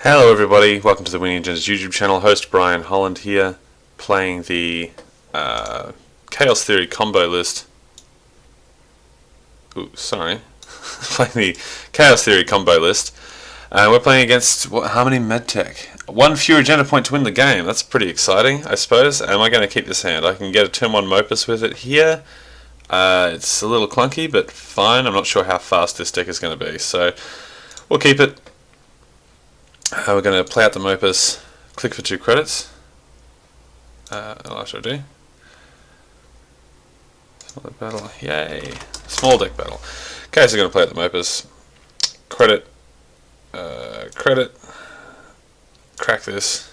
Hello everybody, welcome to the Winning Agenda's YouTube channel. Host Brian Holland here, playing the Chaos Theory combo list. Ooh, sorry. Playing the Chaos Theory combo list. We're playing against, how many medtech? One fewer agenda point to win the game. That's pretty exciting, I suppose. Am I going to keep this hand? I can get a turn 1 Mopus with it here. It's a little clunky, but fine. I'm not sure how fast this deck is going to be, so we'll keep it. We're going to play out the Mopus, click for 2 credits. What should I do? Small deck battle, yay! Small deck battle. Okay, so we're going to play out the Mopus, credit, credit, crack this.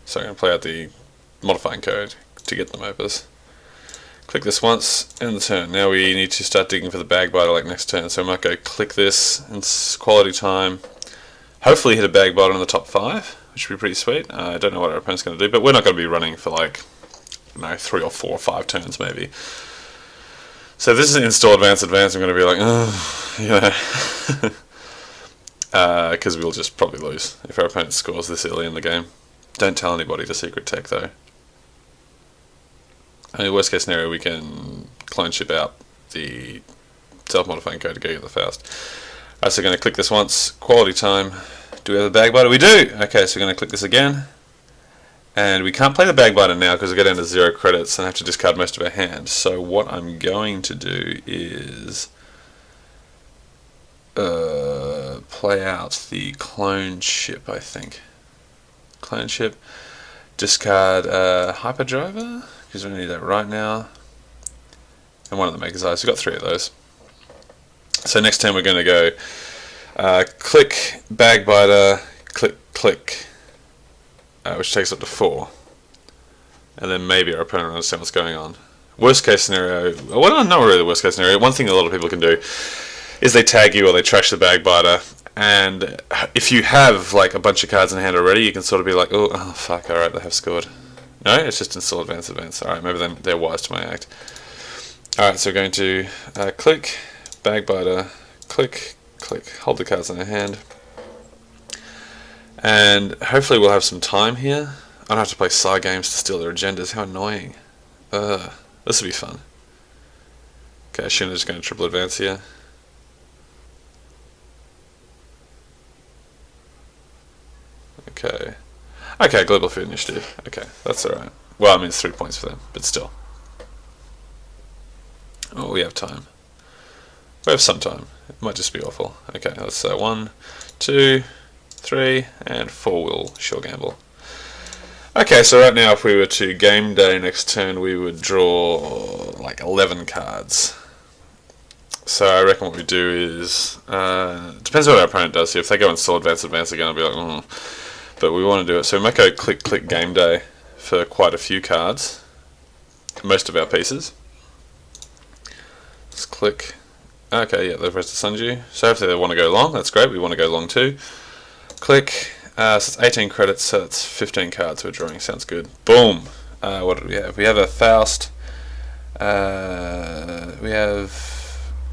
So I'm going to play out the modifying code to get the Mopus. Click this once, end the turn. Now we need to start digging for the bag biter like next turn, so I might go click this, and quality time. Hopefully hit a bag biter in the top 5, which would be pretty sweet. I don't know what our opponent's going to do, but we're not going to be running for like, 3 or 4 or 5 turns maybe. So if this is install advance, I'm going to be like, because we'll just probably lose if our opponent scores this early in the game. Don't tell anybody the secret tech though. I mean, worst case scenario, we can clone ship out the self-modifying code to go get the Faust. So we're going to click this once, quality time. Do we have the bag biter? We do! Okay, so we're going to click this again. And we can't play the bag biter now because we get down to 0 credits and have to discard most of our hand. So what I'm going to do is play out the clone ship, I think. Clone ship. Discard hyperdriver, because we need that right now. And one of the Maker's Eyes. We've got 3 of those. So next time we're going to go click, bag biter, click, click, which takes up to 4. And then maybe our opponent will understand what's going on. Worst case scenario, well, not really the worst case scenario. One thing a lot of people can do is they tag you or they trash the bag biter. And if you have like a bunch of cards in hand already, you can sort of be like, oh fuck, alright, they have scored. No, it's just install advance, advance. Alright, maybe then they're wise to my act. Alright, so we're going to click, bag biter, click, click, hold the cards in our hand, and hopefully we'll have some time here. I don't have to play side games to steal their agendas. How annoying. This will be fun. Okay, Shunna's just going to triple advance here. Okay, global food initiative. Okay, that's alright. Well, I mean it's 3 points for them, but still. Oh, we have time. We have some time. It might just be awful. Okay, let's say 1, 2, 3, and 4 will sure gamble. Okay, so right now if we were to game day next turn, we would draw like 11 cards. So I reckon what we do is, depends on what our opponent does here. If they go install advance, advance again, I'll be like, but we want to do it. So we might go click, click game day for quite a few cards. Most of our pieces. Let's click. Okay, yeah, they've pressed the Sundew. So if they want to go long, that's great. We want to go long too. Click. So it's 18 credits, so it's 15 cards we're drawing. Sounds good. Boom. What do we have? We have a Faust. We have...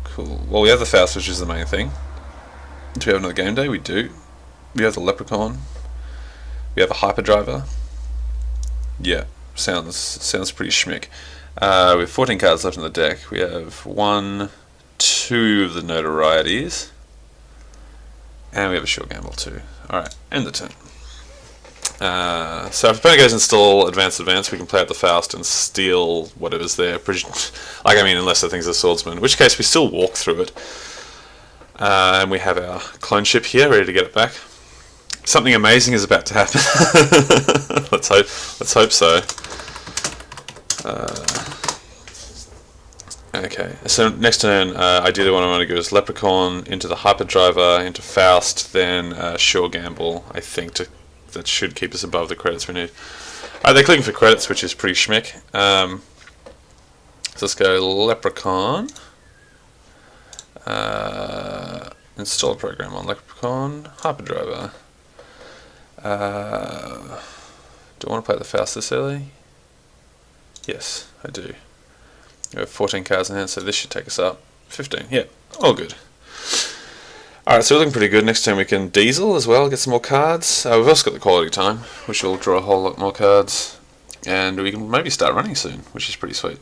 Cool. Well, we have the Faust, which is the main thing. Do we have another game day? We do. We have the Leprechaun. We have a Hyperdriver. Yeah, sounds pretty schmick. We have 14 cards left in the deck. We have 1, 2 of the notorieties. And we have a short gamble too. Alright, end the turn. So if opponent goes install advance, advance, we can play out the Faust and steal whatever's there. Like, I mean, unless the thing's a swordsman. In which case we still walk through it. And we have our clone ship here, ready to get it back. Something amazing is about to happen. Let's hope so. Okay, so next turn, ideally what I want to do is Leprechaun into the Hyperdriver, into Faust, then Sure Gamble, I think, that should keep us above the credits we need. Alright, they're clicking for credits, which is pretty schmick. So let's go Leprechaun. Install a program on Leprechaun, Hyperdriver. Do I want to play the Faust this early? Yes, I do. We have 14 cards in hand, so this should take us up. 15, yeah, all good. Alright, so we're looking pretty good. Next turn we can diesel as well, get some more cards. We've also got the quality time, which will draw a whole lot more cards. And we can maybe start running soon, which is pretty sweet.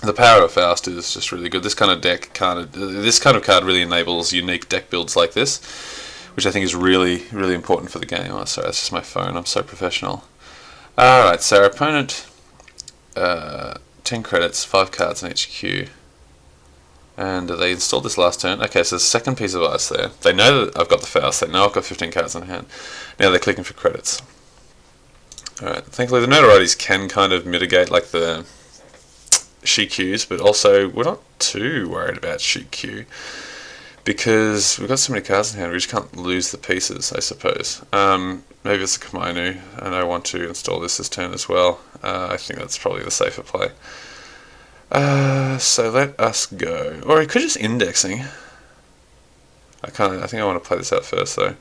The power of Faust is just really good. This kind of card really enables unique deck builds like this, which I think is really, really important for the game. Oh, sorry, that's just my phone. I'm so professional. Alright, so our opponent, 10 credits, 5 cards in each queue. And they installed this last turn. Okay, so the second piece of ice there. They know that I've got the Faust. They know I've got 15 cards in hand. Now they're clicking for credits. Alright, thankfully the notorieties can kind of mitigate like the sheet queues, but also we're not too worried about sheet queue because we've got so many cards in hand, we just can't lose the pieces, I suppose. Maybe it's a Kamainu, and I want to install this turn as well. I think that's probably the safer play. So let us go. Or he could just indexing. I think I want to play this out first though.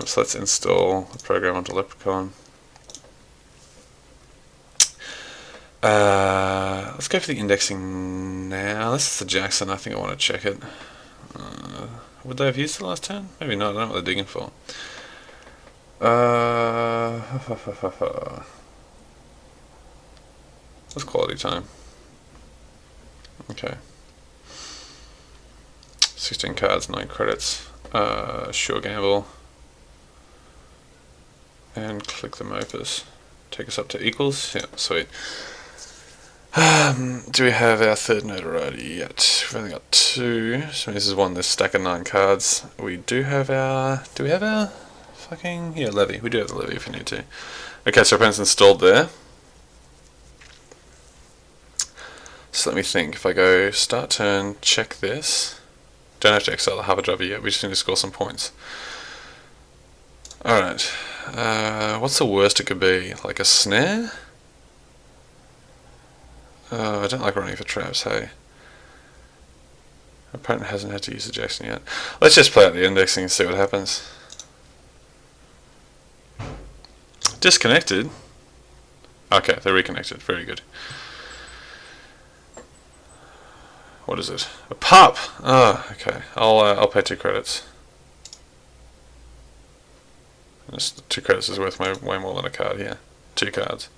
So let's install the program onto Leprechaun. Let's go for the indexing now. This is the Jackson. I think I want to check it. Would they have used it last turn? Maybe not. I don't know what they're digging for. What's quality time? Okay. 16 cards, 9 credits. Sure gamble. And click the Mopus. Take us up to equals. Yeah, sweet. Do we have our third notoriety yet? We've only got 2, so this is this stack of 9 cards. We do have our... Do we have our fucking... Yeah, levy. We do have the levy if we need to. Okay, so our opponent's installed there. So let me think. If I go start turn, check this. Don't have to exile the Harbour Driver yet. We just need to score some points. Alright. What's the worst it could be? Like a snare? I don't like running for traps, hey. My opponent hasn't had to use the Jackson yet. Let's just play out the indexing and see what happens. Disconnected? Okay, they're reconnected. Very good. What is it? A pup! Oh, okay. I'll pay 2 credits. This 2 credits is worth way more than a card here. 2 cards.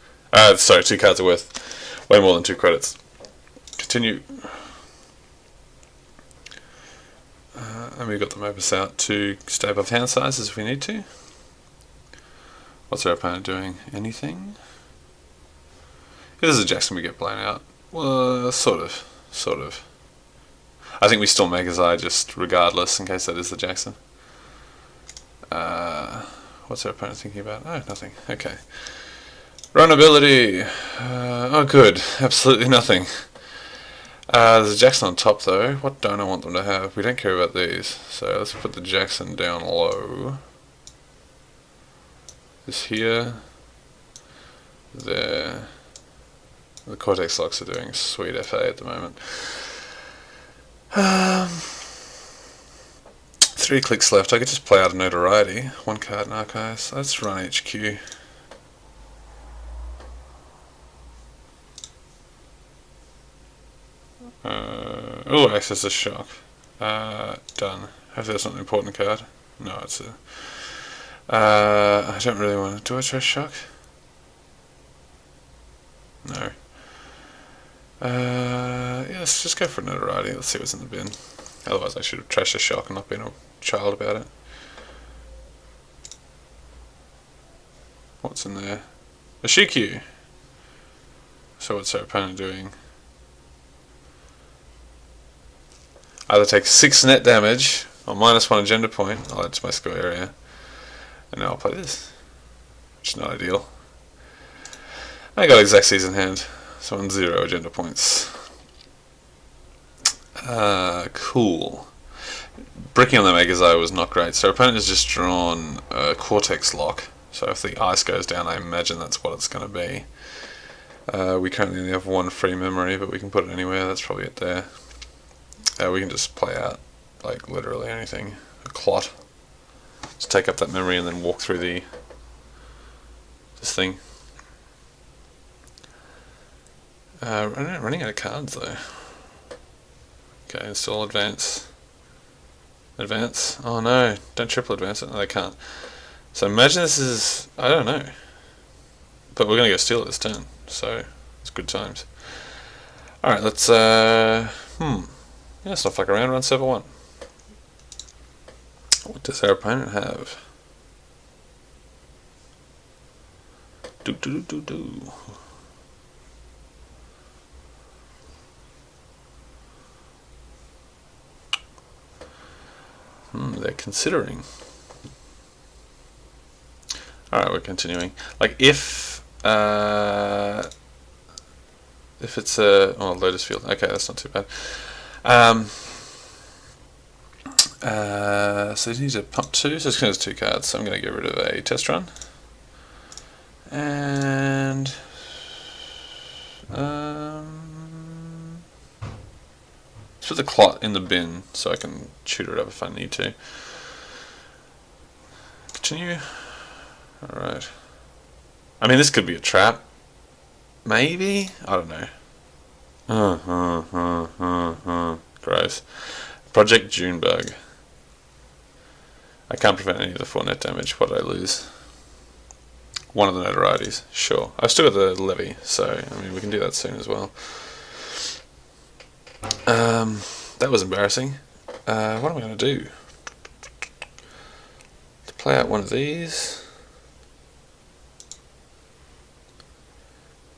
Sorry, 2 cards are worth way more than 2 credits. Continue. And we've got the Mopus out to stay above hand sizes if we need to. What's our opponent doing? Anything? If this is a Jackson, we get blown out. Well, sort of. Sort of. I think we still make his eye just regardless in case that is the Jackson. What's our opponent thinking about? Oh, nothing. Okay. Run ability. Oh, good. Absolutely nothing. There's a Jackson on top though. What don't I want them to have? We don't care about these. So let's put the Jackson down low. This here. There. The Cortex locks are doing sweet FA at the moment. 3 clicks left. I could just play out a notoriety. 1 card in archives. Let's run HQ. Oh, access a shock. Done. Hopefully that's not an important card. No, it's a... I don't really want to... Do I try shock? No. Yeah, let's just go for a notoriety. Let's see what's in the bin. Otherwise I should have trashed a shock and not been a child about it. What's in there? A Shikyu! So what's our opponent doing? Either take 6 net damage, or -1 agenda point. I'll add to my score area. And now I'll play this. Which is not ideal. I got exact season hand. So on 0 agenda points. Cool. Bricking on the Maker's Eye was not great. So our opponent has just drawn a Cortex lock. So if the ice goes down, I imagine that's what it's going to be. We currently only have 1 free memory, but we can put it anywhere. That's probably it there. We can just play out, like, literally anything. A clot. Just take up that memory and then walk through this thing. Running out of cards though. Okay, install advance. Advance. Oh no, don't triple advance it. No, they can't. So imagine this is, I don't know. But we're going to go steal it this turn, so it's good times. Alright, let's, yeah, let's not fuck around, run server 1. What does our opponent have? Do. They're considering. Alright, we're continuing. Like, if it's a... oh, Lotus Field. Okay, that's not too bad. So you need to pump 2, so it's going to 2 cards, so I'm going to get rid of a test run. And... let's put the clot in the bin, so I can shoot it up if I need to. Continue. Alright. I mean, this could be a trap. Maybe? I don't know. Gross. Project Junebug. I can't prevent any of the 4 net damage. What did I lose? One of the notorieties. Sure. I've still got the levy, so I mean we can do that soon as well. That was embarrassing. What am I going to do? To play out one of these.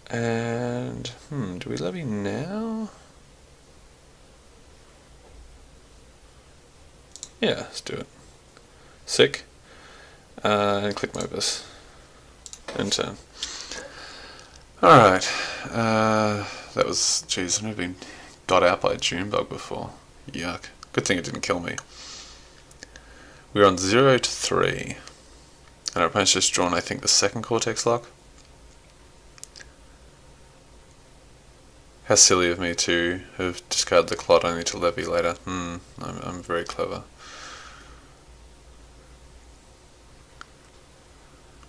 And, do we levy now? Yeah, let's do it. Sick. And click Mopus. End turn. Alright. That was, jeez, I've never been got out by a Junebug before. Yuck. Good thing it didn't kill me. We're on 0 to 3. And our opponent's just drawn, I think, the second Cortex lock. How silly of me to have discarded the clot only to levy later. I'm very clever.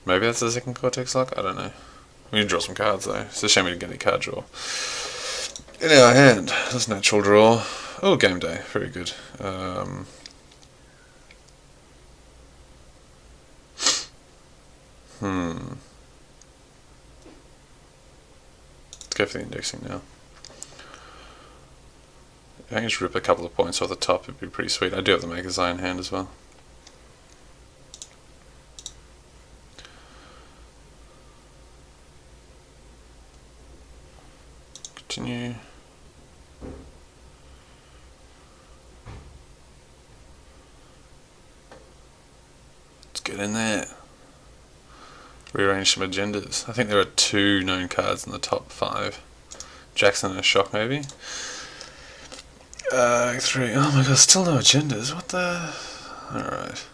Maybe that's the second Cortex lock? I don't know. We need to draw some cards though. It's a shame we didn't get any card draw. In our hand, that's natural draw. Oh, game day. Very good. Let's go for the indexing now. If I can just rip a couple of points off the top, it'd be pretty sweet. I do have the Maker's Eye in hand as well. Continue. Let's get in there. Rearrange some agendas. I think there are 2 known cards in the top 5. Jackson and a shock maybe. 3. Oh my god, still no agendas. What the... Alright.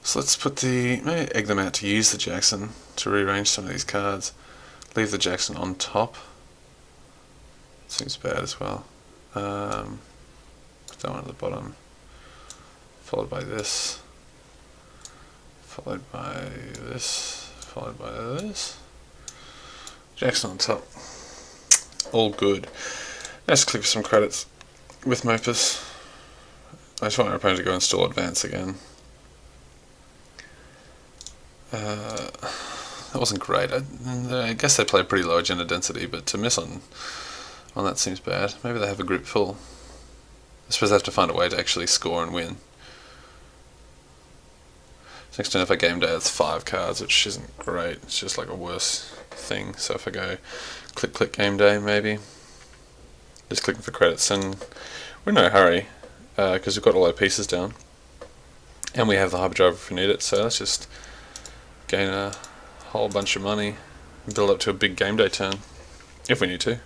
So let's put the... maybe egg them out to use the Jackson to rearrange some of these cards. Leave the Jackson on top. Seems bad as well. Put that one at the bottom. Followed by this. Followed by this. Followed by this. Jackson on top. All good. Let's click for some credits with Mopus. I just want our opponent to go install Advance again. That wasn't great. I guess they play pretty low agenda density, but to miss on that seems bad. Maybe they have a group full. I suppose they have to find a way to actually score and win. Next turn if I game day it's 5 cards, which isn't great. It's just like a worse thing. So if I go click game day maybe. Just clicking for credits, and we're in no hurry because we've got all our pieces down. And we have the hyperdrive if we need it, so let's just gain a whole bunch of money and build up to a big game day turn. If we need to.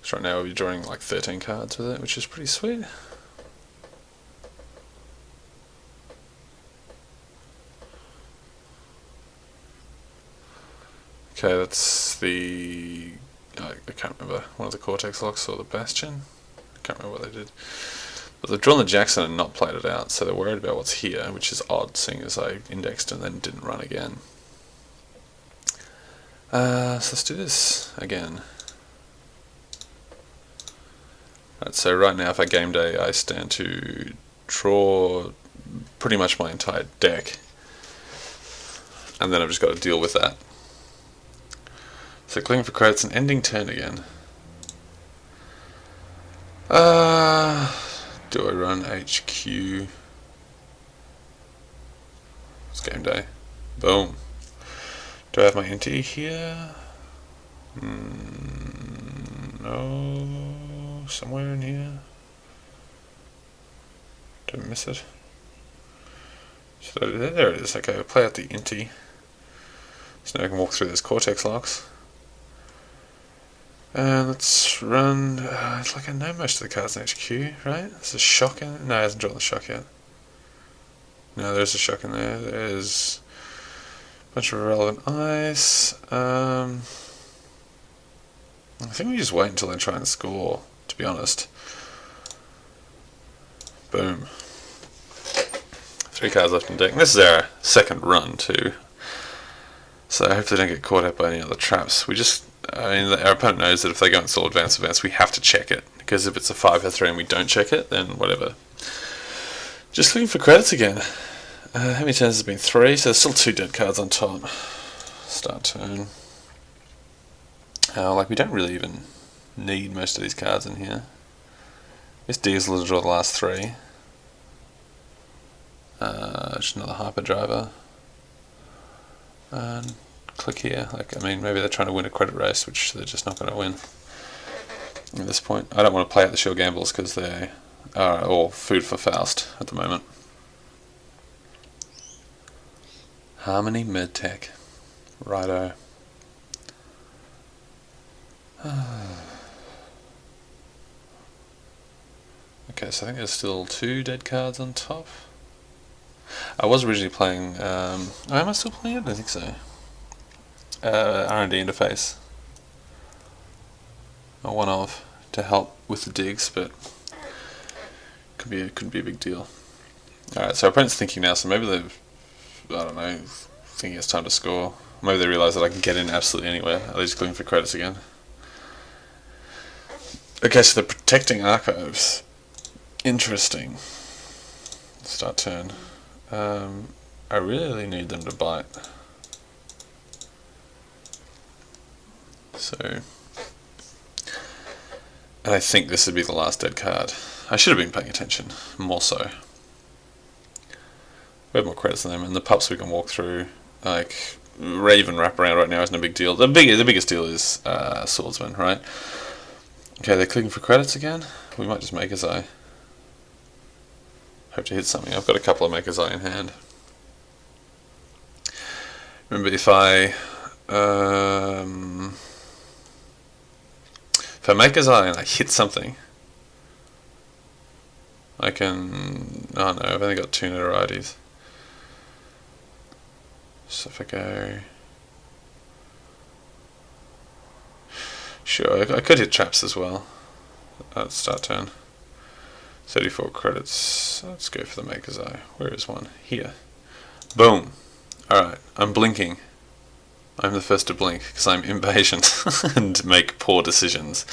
So right now we'll be drawing like 13 cards with it, which is pretty sweet. Okay, that's the... I can't remember, one of the Cortex locks or the Bastion? I can't remember what they did. But they've drawn the Jackson and not played it out, so they're worried about what's here, which is odd, seeing as I indexed and then didn't run again. So let's do this again. Right, so right now, if I game day, I stand to draw pretty much my entire deck, and then I've just got to deal with that. So clicking for credits and ending turn again. Do I run HQ? It's game day. Boom. Do I have my NT here? No, somewhere in here. Did I miss it? There it is. Okay, I'll play out the Inti. So now I can walk through this Cortex locks. And let's run. It's like I know most of the cards in HQ, right? There's a shock in it. No, it hasn't drawn the shock yet. No, there's a shock in there. There's a bunch of irrelevant ice. I think we just wait until they try and score, to be honest. Boom. 3 cards left in deck. This is our second run too, so hopefully they don't get caught up by any other traps. Our opponent knows that if they go install advance, we have to check it, because if it's a 5/3 and we don't check it, then whatever. Just looking for credits again. How many turns has it been? 3, so there's still 2 dead cards on top. Start turn. We don't really even need most of these cards in here. This Diesel will draw the last 3. Just another hyperdriver. And click here. Maybe they're trying to win a credit race, which they're just not going to win at this point. I don't want to play out the Shield Gambles because they are all food for Faust at the moment. Harmony Medtech. Righto. Okay, so I think there's still 2 dead cards on top. I was originally playing, am I still playing it? I don't think so. R&D interface. One of, to help with the digs, but couldn't be a big deal. Alright, so our opponent's thinking now, so maybe they've, I don't know, thinking it's time to score. Maybe they realise that I can get in absolutely anywhere. Are they just looking for credits again? Okay, so they're protecting archives. Interesting. Start turn. I really need them to bite. So, and I think this would be the last dead card. I should have been paying attention, more so. We have more credits than them, and the pups we can walk through, like Raven wrap around right now is no big deal. The biggest deal is Swordsman, right? Okay, they're clicking for credits again. We might just Maker's Eye. Hope to hit something. I've got a couple of Maker's Eye in hand. Remember, if I Maker's Eye and I hit something, I can. Oh no, I've only got 2 notorieties. So if I go, sure, I could hit traps as well. Start turn. 34 credits. Let's go for the Maker's Eye. Where is one? Here. Boom. Alright, I'm blinking. I'm the first to blink because I'm impatient and make poor decisions.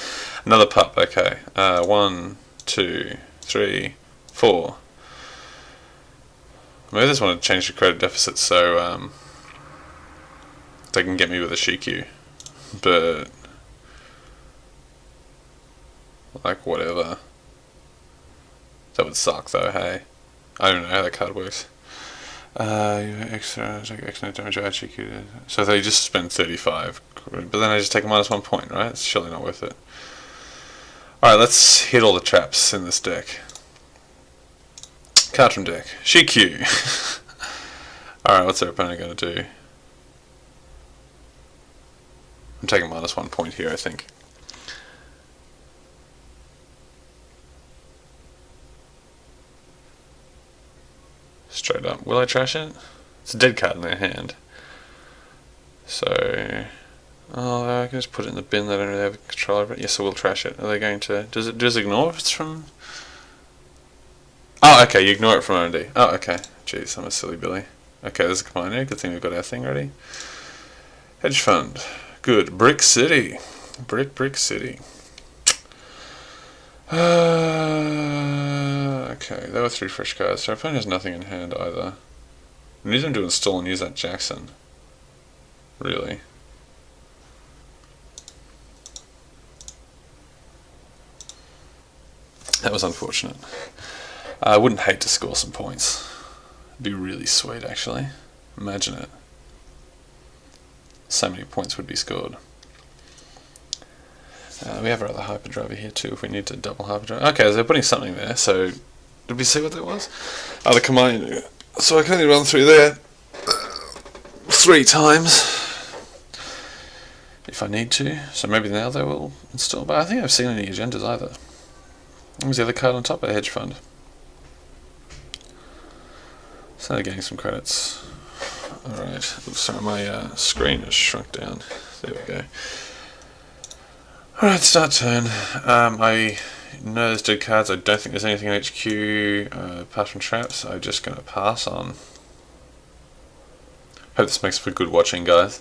Another pup, okay. 1, 2, 3, 4. Maybe I just want to change the credit deficit so they can get me with a Shikyu. But, like, whatever. That would suck though, hey. I don't know how that card works. Extra damage, executed. So they just spend 35, but then I just take a -1 point, right? It's surely not worth it. Alright, let's hit all the traps in this deck. Card from deck. Shikyu! Alright, what's their opponent going to do? I'm taking -1 point here, I think. Straight up. Will I trash it? It's a dead card in their hand. So, I can just put it in the bin. They don't really have control over it. Yes, I will trash it. Are they going to? Does it ignore if it's from? Oh, okay. You ignore it from R&D. Oh, okay. Jeez, I'm a silly Billy. Okay, there's a command. Good thing we've got our thing ready. Hedge fund. Good. Brick City. Brick City. Okay, there were 3 fresh cards, so our opponent has nothing in hand either. We need him to install and use that Jackson. Really. That was unfortunate. I wouldn't hate to score some points. It'd be really sweet, actually. Imagine it. So many points would be scored. We have our other hyperdriver here too if we need to double hyperdrive. Okay, so they're putting something there, so did we see what that was? Oh, the command. So I can only run through there 3 times if I need to. So maybe now they will install, but I think I've seen any agendas either. What was the other card on top? A hedge fund. So they're getting some credits. Alright, oops, sorry, my screen has shrunk down. There we go. Alright, start turn. I know there's dead cards. I don't think there's anything in HQ apart from traps. I'm just going to pass on. Hope this makes for good watching, guys.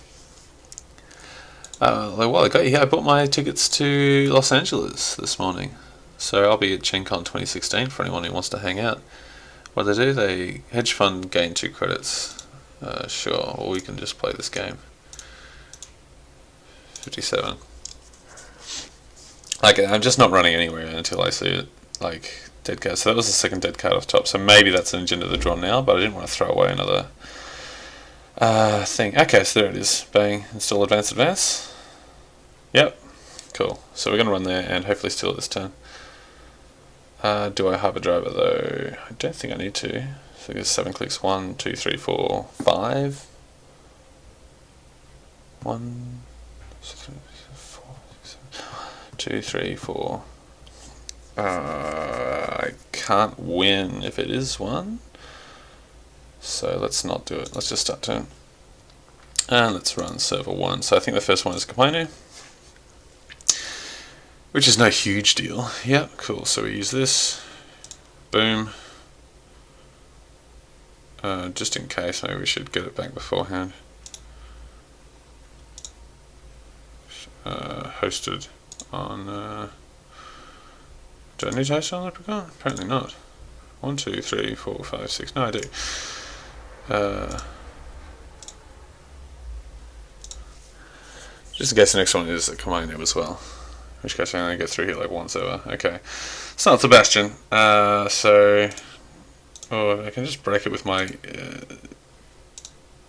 While I got you here, I bought my tickets to Los Angeles this morning. So I'll be at GenCon 2016 for anyone who wants to hang out. What do? They hedge fund gain 2 credits. Sure, or we can just play this game. 57. Okay, I'm just not running anywhere until I see it. Like, dead card. So that was the second dead card off top. So maybe that's an agenda to draw now, but I didn't want to throw away another thing. Okay, so there it is. Bang. Install advance, advance. Yep. Cool. So we're going to run there and hopefully steal it this turn. Do I hyperdriver though? I don't think I need to. So there's 7 clicks. 1, 2, 3, 4, 5. 1, 3, 4, 6, 2, 3, 4. I can't win if it is 1. So let's not do it. Let's just start turn. And let's run server 1. So I think the first one is Complainer, which is no huge deal. Yep, cool. So we use this. Boom. Just in case, maybe we should get it back beforehand. Hosted on... do I need to host on Leprechaun? Apparently not. 1, 2, 3, 4, 5, 6. No, I do. Just in case the next one is a command name as well. In which case I only get through here like once over. Okay. It's not Sebastian. So... Oh, I can just break it with my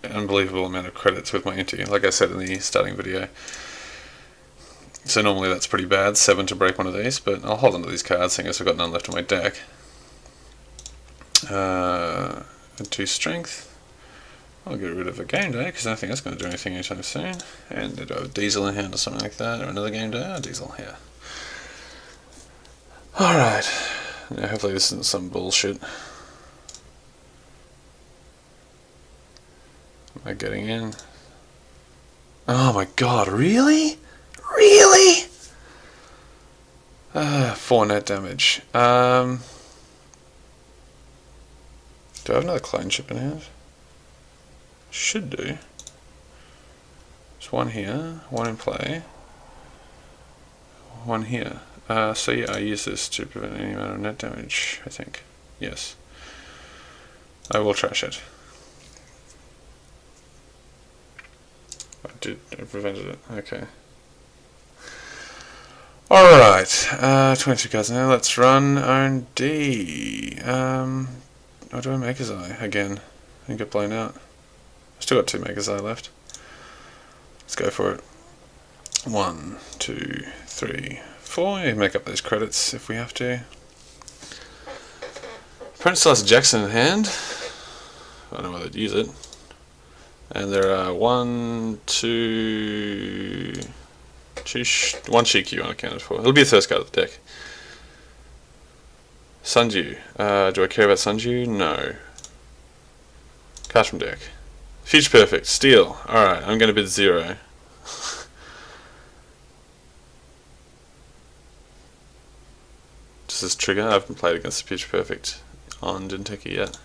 unbelievable amount of credits with my Inti, like I said in the starting video. So normally that's pretty bad, 7 to break one of these, but I'll hold on to these cards, seeing as I've got none left on my deck. And 2 strength. I'll get rid of a game day, because I don't think that's going to do anything anytime soon. And do I have a diesel in hand or something like that, or another game day? Oh, diesel, yeah. Alright. Now hopefully this isn't some bullshit. Am I getting in? Oh my god, really? Really? 4 net damage. Do I have another clone chip in hand? Should do. There's 1 here, 1 in play, 1 here. So yeah, I use this to prevent any amount of net damage, I think. Yes. I will trash it. I prevented it. Okay. Alright. 22 cards now. Let's run R&D. What do I make as I? Again. And get blown out. I've still got 2 Maker's Eye left. Let's go for it. 1, 2, 3, 4. You make up those credits if we have to. Opponent still has a Jackson in hand. I don't know whether to use it. And there are 1, 2, 1 Shikyu unaccounted for. It'll be the first card of the deck. Sunju. Do I care about Sunju? No. Card from deck. Future Perfect. Steal. Alright, I'm going to bid 0. Does this trigger? I haven't played against the Future Perfect on Jinteki yet.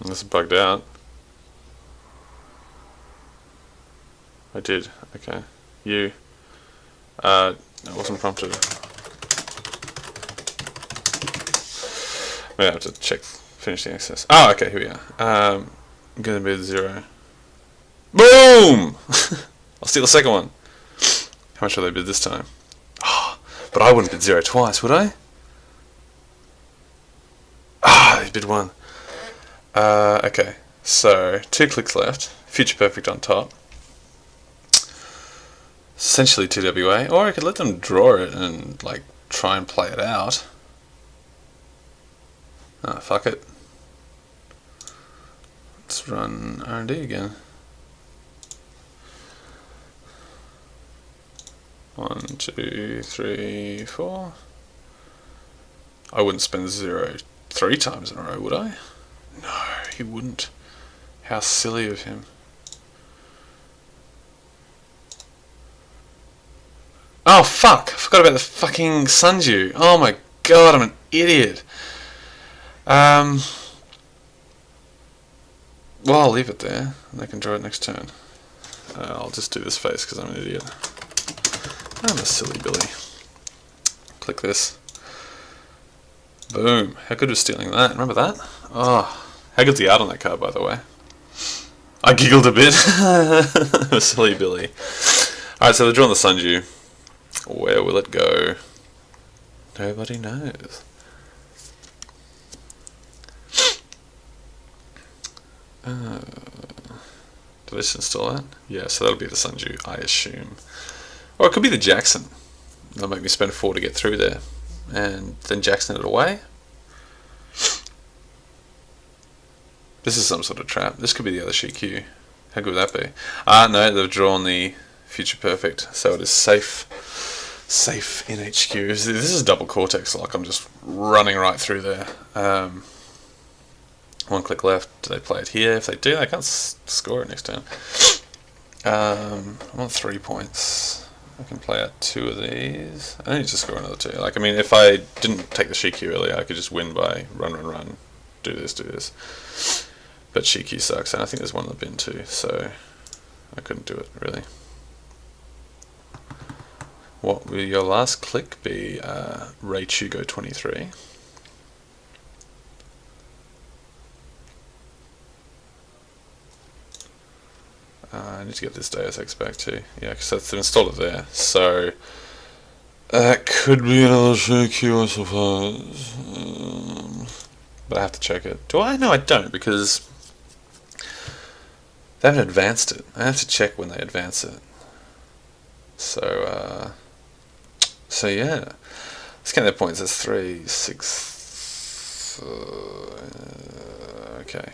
This is bugged out. I did. Okay. You. I wasn't prompted. I have to check, finish the access. Oh, okay, here we are. I'm gonna bid 0. Boom! I'll steal the second one. How much will they bid this time? Oh, but I wouldn't bid 0 twice, would I? Ah, they bid 1. Okay, so 2 clicks left. Future Perfect on top. Essentially 2 WA, or I could let them draw it and like try and play it out. Ah, fuck it. Let's run R&D again. 1, 2, 3, 4. I wouldn't spend 0 3 times in a row, would I? No, he wouldn't. How silly of him. Oh fuck! I forgot about the fucking Sundew. Oh my god, I'm an idiot. Well, I'll leave it there, and they can draw it next turn. I'll just do this face because I'm an idiot. I'm a silly Billy. Click this. Boom. How good was stealing that? Remember that? Oh, how good's the art on that card, by the way? I giggled a bit. A silly Billy. Alright, so they're drawing the Sundew. Where will it go? Nobody knows. Did I just install that? Yeah, so that'll be the Sundew, I assume. Or it could be the Jackson. That'll make me spend 4 to get through there. And then Jackson it away. This is some sort of trap. This could be the other CQ. How good would that be? No, they've drawn the Future Perfect, so it is safe. Safe in HQ. This is double Cortex lock. I'm just running right through there. 1 click left. Do they play it here? If they do, they can't score it next turn. I want 3 points. I can play out 2 of these. I need to score another 2. Like, I mean, if I didn't take the CQ earlier, I could just win by run, do this. But CQ sucks, and I think there's one in the bin too, so I couldn't do it, really. What will your last click be? Ray Chugo 23. I need to get this Deus Ex back too. Yeah, because that's installed it there. So that could be another CQ, I suppose. But I have to check it. Do I? No, I don't, because they haven't advanced it. I have to check when they advance it. So yeah. Let's count their points. That's 3, 6. Okay.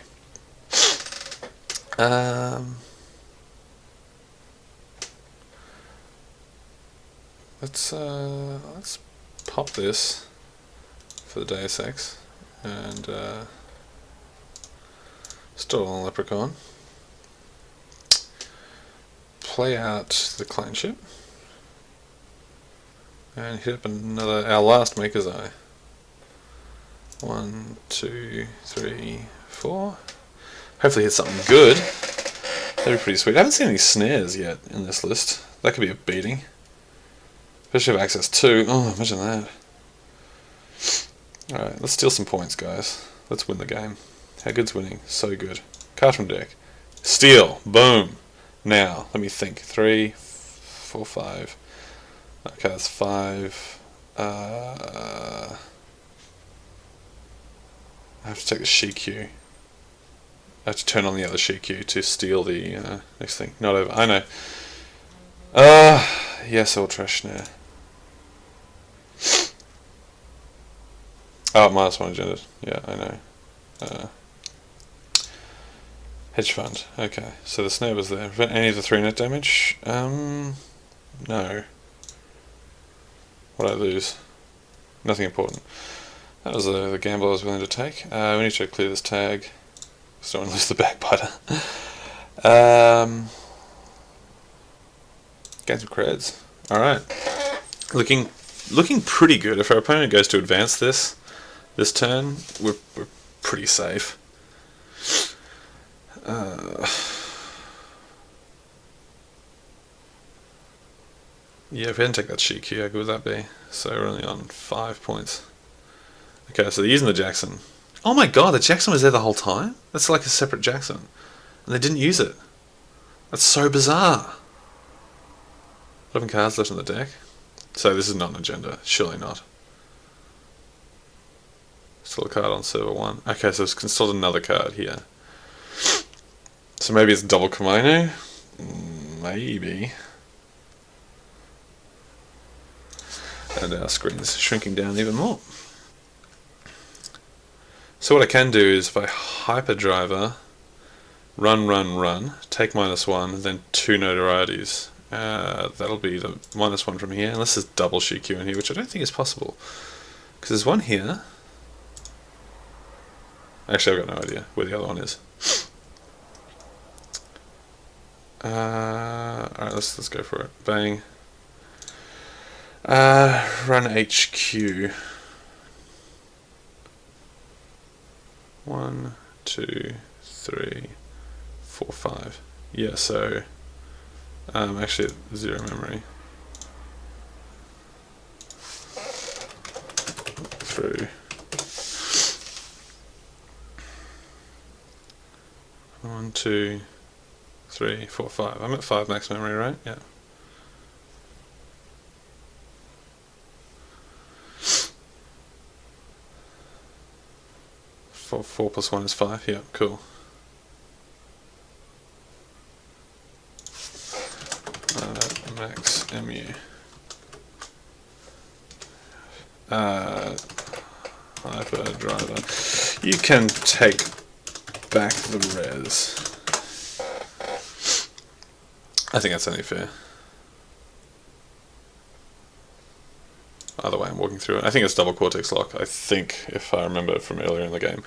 Let's pop this for the Deus Ex and still on Leprechaun. Play out the clone ship and hit up our last Maker's Eye. 1, 2, 3, 4. Hopefully hit something good. That'd be pretty sweet. I haven't seen any snares yet in this list. That could be a beating. Especially have access to. Oh, imagine that. Alright, let's steal some points, guys. Let's win the game. How good's winning? So good. Card from deck. Steal. Boom. Now, let me think. 3, 4, 5. Okay, that's 5. I have to take the CQ. I have to turn on the other CQ to steal the next thing. Not over. I know. Yes, I'll trash now. Oh, -1 agenda. Yeah, I know. Hedge fund. Okay, so the snare was there. Prevent any of the 3 net damage? No. What did I lose? Nothing important. That was the gamble I was willing to take. We need to clear this tag. Just don't want to lose the backbiter. Gain some creds. Alright. Looking pretty good. If our opponent goes to advance this turn, we're pretty safe. Yeah, if we hadn't taken that sheet Q, how good would that be? So we're only on 5 points. Okay, so they're using the Jackson. Oh my god, the Jackson was there the whole time? That's like a separate Jackson. And they didn't use it. That's so bizarre. 11 cards left on the deck. So this is not an agenda. Surely not. Still a card on server 1. Okay, so it's installed another card here. So maybe it's double kimono? Maybe. And our screen's shrinking down even more. So what I can do is if I hyperdriver, run, take -1, then 2 notorieties. That'll be the -1 from here, unless there's double Shikyu in here, which I don't think is possible. Because there's one here. Actually, I've got no idea where the other one is. Alright, let's go for it. Bang. Run HQ. 1, 2, 3, 4, 5. Yeah, so actually 0 memory. Through 1, 2, 3, 4, 5. I'm at 5 max memory, right? Yeah. Four plus 1 is 5. Yeah, cool. Max mu. Hyperdriver. You can take back the res. I think that's only fair. Either way, I'm walking through it. I think it's double cortex lock. I think, if I remember from earlier in the game.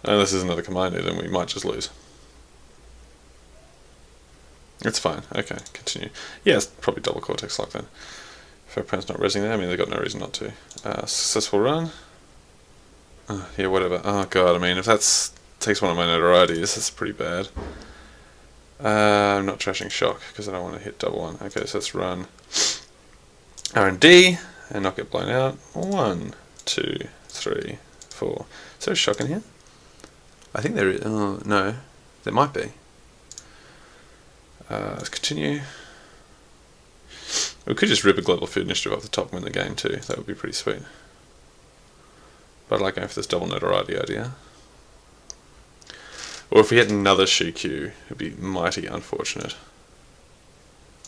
Unless there's another commander, then we might just lose. It's fine. Okay, continue. Yeah, it's probably double cortex lock then. If our opponent's not resing there, I mean, they've got no reason not to. Successful run. Yeah, whatever. Oh god, I mean, if that's takes one of my notorieties, that's pretty bad. I'm not trashing shock because I don't want to hit double 1. Okay, so let's run R&D and not get blown out. 1, 2, 3, 4. Is there a shock in here? I think there is. Oh, no. There might be. Let's continue. We could just rip a global food initiative off the top and win the game too. That would be pretty sweet. But I like going for this double notoriety idea. Or if we had another Shikyu, it would be mighty unfortunate.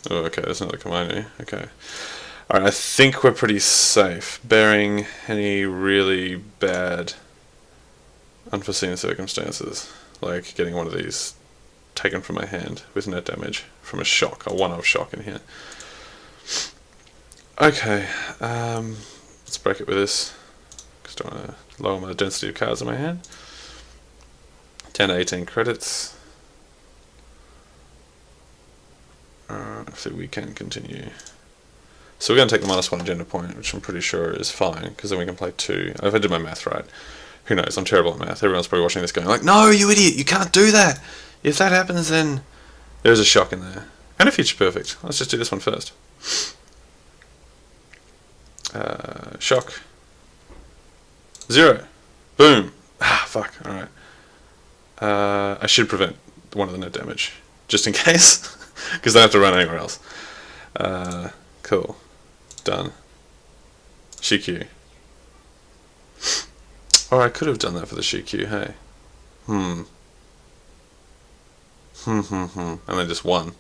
Oh, okay, there's another Kimono. Okay. Alright, I think we're pretty safe, barring any really bad unforeseen circumstances, like getting one of these taken from my hand with net damage from a shock, a one-off shock in here. Okay, let's break it with this, because I don't want to lower my density of cards in my hand. 10 to 18 credits. So we can continue. So we're going to take the -1 agenda point, which I'm pretty sure is fine, because then we can play 2. If I did my math right. Who knows, I'm terrible at math. Everyone's probably watching this going like, no, you idiot, you can't do that! If that happens, then there's a shock in there. And a future perfect. Let's just do this one first. Shock. 0. Boom. Ah, fuck, alright. I should prevent one of the net damage, just in case, because I don't have to run anywhere else. Cool. Done. Shikyu. Or I could have done that for the Shikyu, hey. And then just 1.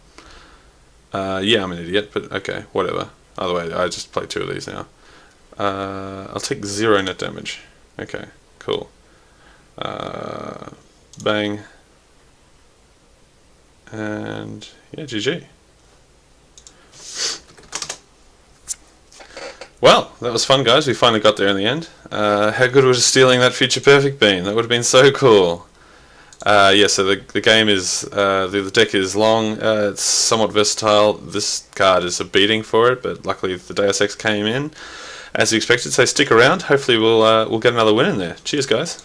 Yeah, I'm an idiot, but okay, whatever. Either way, I just play 2 of these now. I'll take 0 net damage. Okay, cool. Bang. And yeah, GG. Well, that was fun, guys. We finally got there in the end. How good was stealing that future perfect been? That would have been so cool. Yeah, so the game is, the deck is long, it's somewhat versatile. This card is a beating for it, but luckily the Deus Ex came in as expected, so stick around. Hopefully we'll get another win in there. Cheers, guys.